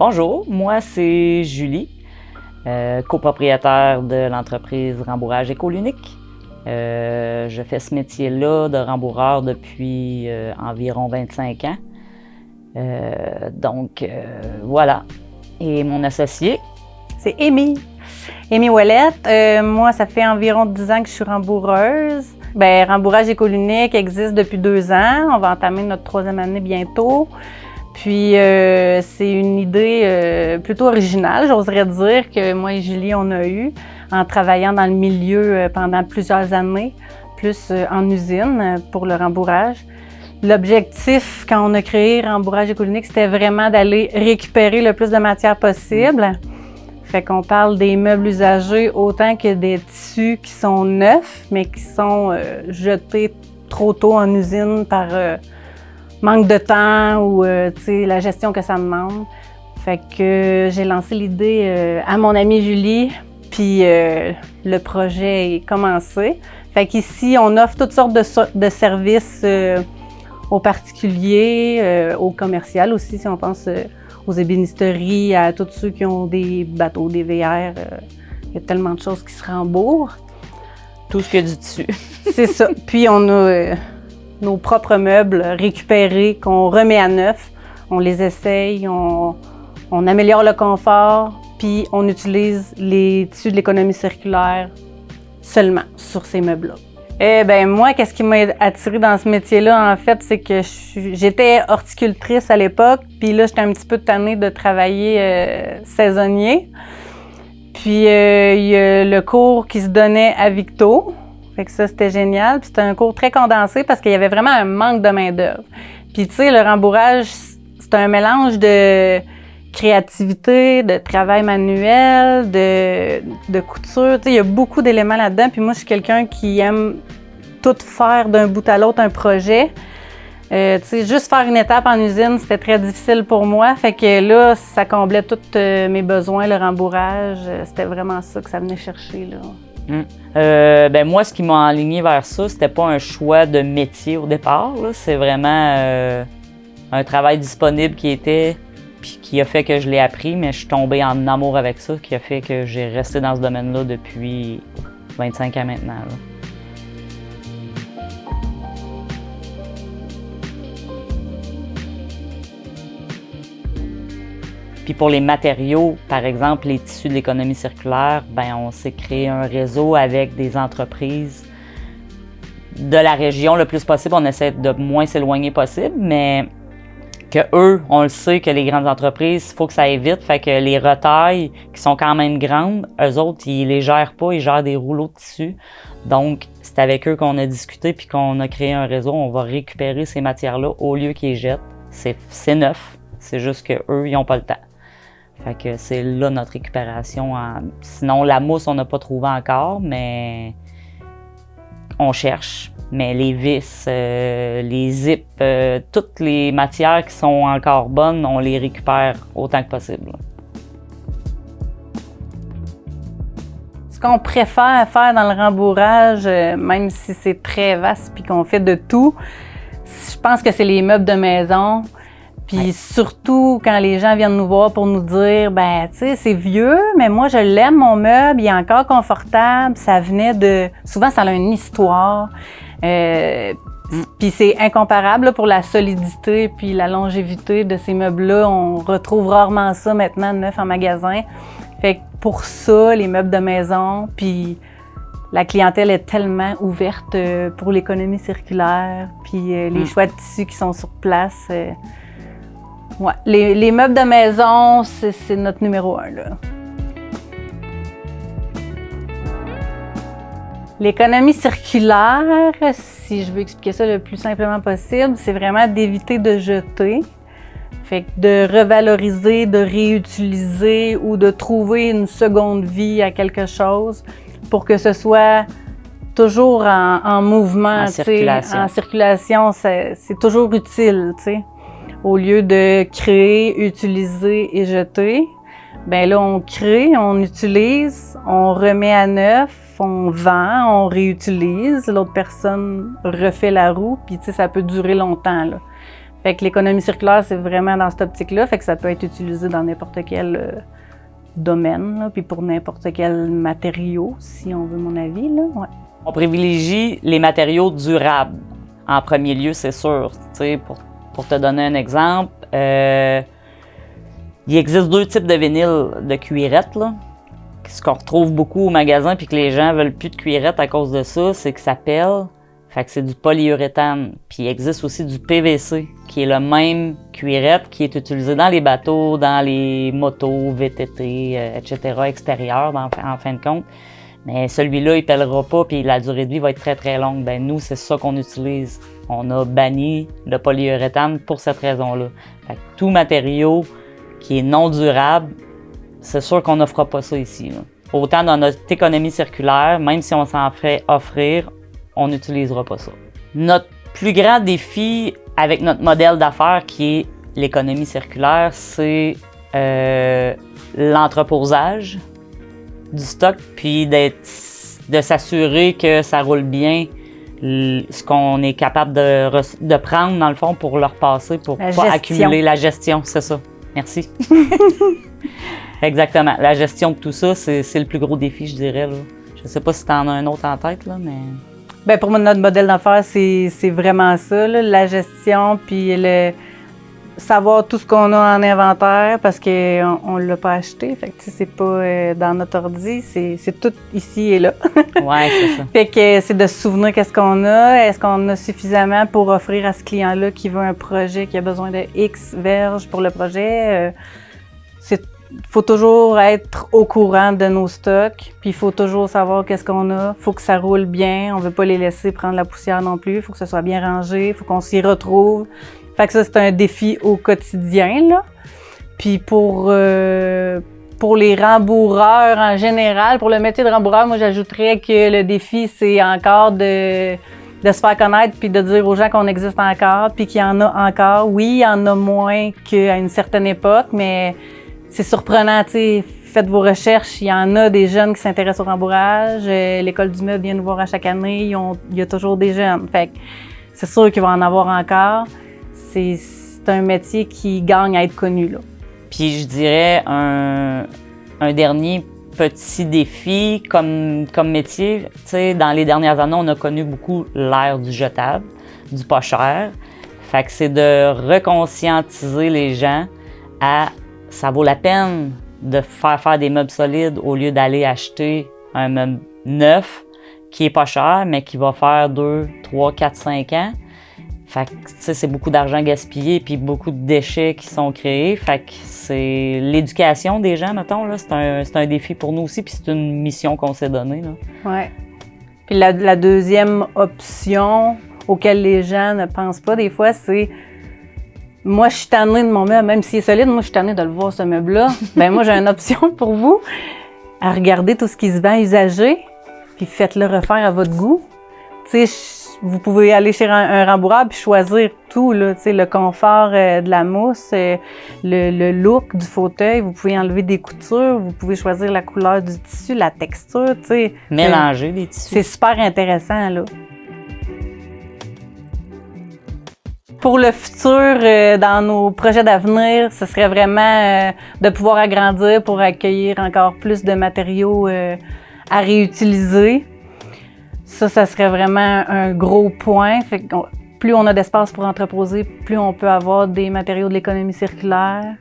Bonjour, moi c'est Julie, copropriétaire de l'entreprise Rembourrage Écolunique. Je fais ce métier-là de rembourreur depuis environ 25 ans. Voilà. Et mon associé? C'est Amy Ouellette. Moi, ça fait environ 10 ans que je suis rembourreuse. Rembourrage Écolunique existe depuis 2 ans. On va entamer notre 3e année bientôt. Puis, c'est une idée plutôt originale, j'oserais dire, que moi et Julie, on a eu en travaillant dans le milieu pendant plusieurs années, plus en usine pour le rembourrage. L'objectif, quand on a créé Rembourrage Écolunique, c'était vraiment d'aller récupérer le plus de matière possible. Fait qu'on parle des meubles usagés autant que des tissus qui sont neufs, mais qui sont jetés trop tôt en usine par manque de temps ou la gestion que ça demande. Fait que j'ai lancé l'idée à mon amie Julie, puis le projet est commencé. Fait qu'ici, on offre toutes sortes de services aux particuliers, aux commerciales aussi, si on pense aux ébénisteries, à tous ceux qui ont des bateaux, des VR. Il y a tellement de choses qui se remboursent. Tout ce qu'il y a du dessus. C'est ça. Puis on a nos propres meubles récupérés qu'on remet à neuf. On les essaye, on améliore le confort, puis on utilise les tissus de l'économie circulaire seulement sur ces meubles-là. Moi, qu'est-ce qui m'a attirée dans ce métier-là, en fait, c'est que j'étais horticultrice à l'époque, puis là, j'étais un petit peu tannée de travailler saisonnier. Puis, il y a le cours qui se donnait à Victo. Fait que ça, c'était génial. Puis, c'était un cours très condensé parce qu'il y avait vraiment un manque de main-d'œuvre. Puis, tu sais, le rembourrage, c'est un mélange de créativité, de travail manuel, de couture. Tu sais, il y a beaucoup d'éléments là-dedans. Puis moi, je suis quelqu'un qui aime tout faire d'un bout à l'autre un projet. Tu sais, juste faire une étape en usine, c'était très difficile pour moi. Fait que là, ça comblait tous mes besoins, le rembourrage. C'était vraiment ça que ça venait chercher, là. Moi, ce qui m'a enligné vers ça, c'était pas un choix de métier au départ, là. C'est vraiment un travail disponible puis qui a fait que je l'ai appris, mais je suis tombée en amour avec ça, qui a fait que j'ai resté dans ce domaine-là depuis 25 ans maintenant, là. Puis pour les matériaux, par exemple, les tissus de l'économie circulaire, on s'est créé un réseau avec des entreprises de la région le plus possible. On essaie de moins s'éloigner possible, mais que eux, on le sait que les grandes entreprises, il faut que ça aille vite. Fait que les retailles qui sont quand même grandes, eux autres, ils les gèrent pas, ils gèrent des rouleaux de tissu. Donc, c'est avec eux qu'on a discuté puis qu'on a créé un réseau. On va récupérer ces matières-là au lieu qu'ils jettent. C'est neuf, c'est juste qu'eux, ils n'ont pas le temps. Fait que c'est là notre récupération. Sinon, la mousse, on n'a pas trouvé encore, mais on cherche. Mais les vis, les zips, toutes les matières qui sont encore bonnes, on les récupère autant que possible. Ce qu'on préfère faire dans le rembourrage, même si c'est très vaste puis qu'on fait de tout, je pense que c'est les meubles de maison. Puis surtout quand les gens viennent nous voir pour nous dire, tu sais, c'est vieux, mais moi je l'aime mon meuble, il est encore confortable, ça venait de... Souvent ça a une histoire. Puis c'est incomparable là, pour la solidité puis la longévité de ces meubles-là. On retrouve rarement ça maintenant neuf en magasin. Fait que pour ça, les meubles de maison, puis la clientèle est tellement ouverte pour l'économie circulaire, puis les choix de tissus qui sont sur place. Ouais, les meubles de maison, c'est notre numéro 1, là. L'économie circulaire, si je veux expliquer ça le plus simplement possible, c'est vraiment d'éviter de jeter. Fait que de revaloriser, de réutiliser ou de trouver une seconde vie à quelque chose pour que ce soit toujours en mouvement, en circulation, c'est toujours utile, tu sais. Au lieu de créer, utiliser et jeter, là, on crée, on utilise, on remet à neuf, on vend, on réutilise, l'autre personne refait la roue, puis tu sais, ça peut durer longtemps, là. Fait que l'économie circulaire, c'est vraiment dans cette optique-là, fait que ça peut être utilisé dans n'importe quel domaine, là, puis pour n'importe quel matériau, si on veut mon avis, là, ouais. On privilégie les matériaux durables en premier lieu, c'est sûr. Tu sais, pour te donner un exemple, il existe 2 types de vinyle de cuirette, là. Ce qu'on retrouve beaucoup au magasin puis que les gens veulent plus de cuirette à cause de ça, c'est que ça pèle. Fait que c'est du polyuréthane. Puis il existe aussi du PVC, qui est le même cuirette qui est utilisé dans les bateaux, dans les motos, VTT, etc., extérieurs, en fin de compte. Mais celui-là, il pèlera pas, puis la durée de vie va être très, très longue. Ben nous, c'est ça qu'on utilise. On a banni le polyuréthane pour cette raison-là. Fait que tout matériau qui est non durable, c'est sûr qu'on n'offre pas ça ici, là. Autant dans notre économie circulaire, même si on s'en fait offrir, on n'utilisera pas ça. Notre plus grand défi avec notre modèle d'affaires qui est l'économie circulaire, c'est l'entreposage du stock, puis de s'assurer que ça roule bien, ce qu'on est capable de prendre, dans le fond, pour le repasser, pour ne pas accumuler la gestion, c'est ça. Merci. Exactement. La gestion de tout ça, c'est le plus gros défi, je dirais, là. Je sais pas si tu en as un autre en tête, là, mais... Bien, pour moi, notre modèle d'affaires, c'est vraiment ça, là, la gestion, puis le savoir tout ce qu'on a en inventaire parce qu'on ne l'a pas acheté. Fait que, c'est pas dans notre ordi, c'est tout ici et là. Ouais, c'est ça. Fait que c'est de se souvenir qu'est-ce qu'on a, est-ce qu'on a suffisamment pour offrir à ce client-là qui veut un projet, qui a besoin de X verges pour le projet. Il faut toujours être au courant de nos stocks, puis il faut toujours savoir qu'est-ce qu'on a. Il faut que ça roule bien, on ne veut pas les laisser prendre la poussière non plus, il faut que ça soit bien rangé, il faut qu'on s'y retrouve. Fait que ça, c'est un défi au quotidien, là. Puis pour les rembourreurs en général, pour le métier de rembourreur, moi, j'ajouterais que le défi, c'est encore de se faire connaître puis de dire aux gens qu'on existe encore, puis qu'il y en a encore. Oui, il y en a moins qu'à une certaine époque, mais c'est surprenant, tu sais. Faites vos recherches, il y en a des jeunes qui s'intéressent au rembourrage. L'École du meuble vient nous voir à chaque année, il y a toujours des jeunes. Fait que c'est sûr qu'il va en avoir encore. C'est un métier qui gagne à être connu, là. Puis je dirais un dernier petit défi comme métier. Tu sais, dans les dernières années, on a connu beaucoup l'ère du jetable, du pas cher. Fait que c'est de reconscientiser les gens à ça vaut la peine de faire des meubles solides au lieu d'aller acheter un meuble neuf qui est pas cher, mais qui va faire 2, 3, 4, 5 ans. Fait que, tu sais, c'est beaucoup d'argent gaspillé puis beaucoup de déchets qui sont créés. Fait que c'est l'éducation des gens, mettons, là, c'est un défi pour nous aussi, puis c'est une mission qu'on s'est donnée, là. Ouais. Puis la deuxième option auquel les gens ne pensent pas des fois, c'est moi, je suis tannée de mon meuble, même s'il est solide, moi, je suis tannée de le voir, ce meuble-là. Ben moi, j'ai une option pour vous, à regarder tout ce qui se vend usagé, puis faites-le refaire à votre goût. Tu sais, vous pouvez aller chez un rembourreur puis choisir tout, là, tu sais, le confort de la mousse, le look du fauteuil, vous pouvez enlever des coutures, vous pouvez choisir la couleur du tissu, la texture, tu sais. Mélanger des tissus. C'est super intéressant, là. Pour le futur, dans nos projets d'avenir, ce serait vraiment de pouvoir agrandir pour accueillir encore plus de matériaux à réutiliser. Ça serait vraiment un gros point. Fait que plus on a d'espace pour entreposer, plus on peut avoir des matériaux de l'économie circulaire.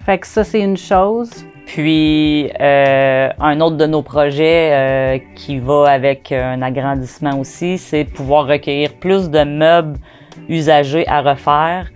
Fait que ça, c'est une chose. Puis, un autre de nos projets qui va avec un agrandissement aussi, c'est de pouvoir recueillir plus de meubles usagés à refaire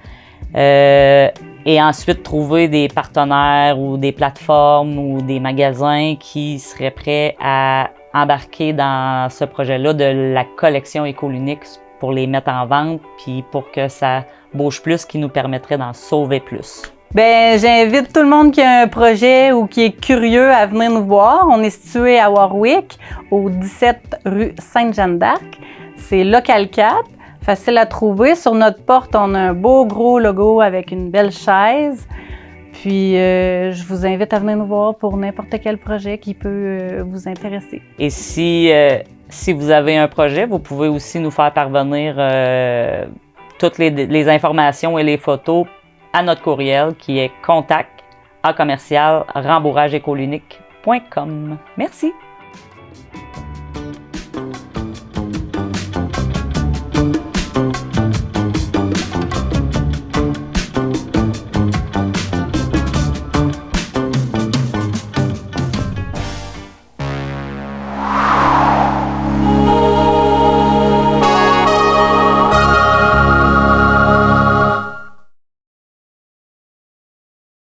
et ensuite trouver des partenaires ou des plateformes ou des magasins qui seraient prêts à embarquer dans ce projet-là de la collection Écolunix pour les mettre en vente puis pour que ça bouge plus, qui nous permettrait d'en sauver plus. Bien, j'invite tout le monde qui a un projet ou qui est curieux à venir nous voir. On est situé à Warwick, au 17 rue Sainte-Jeanne d'Arc. C'est Local 4. Facile à trouver. Sur notre porte, on a un beau gros logo avec une belle chaise. Puis, je vous invite à venir nous voir pour n'importe quel projet qui peut vous intéresser. Et si vous avez un projet, vous pouvez aussi nous faire parvenir toutes les informations et les photos à notre courriel qui est contact@rembourrageécolunique.com. Merci!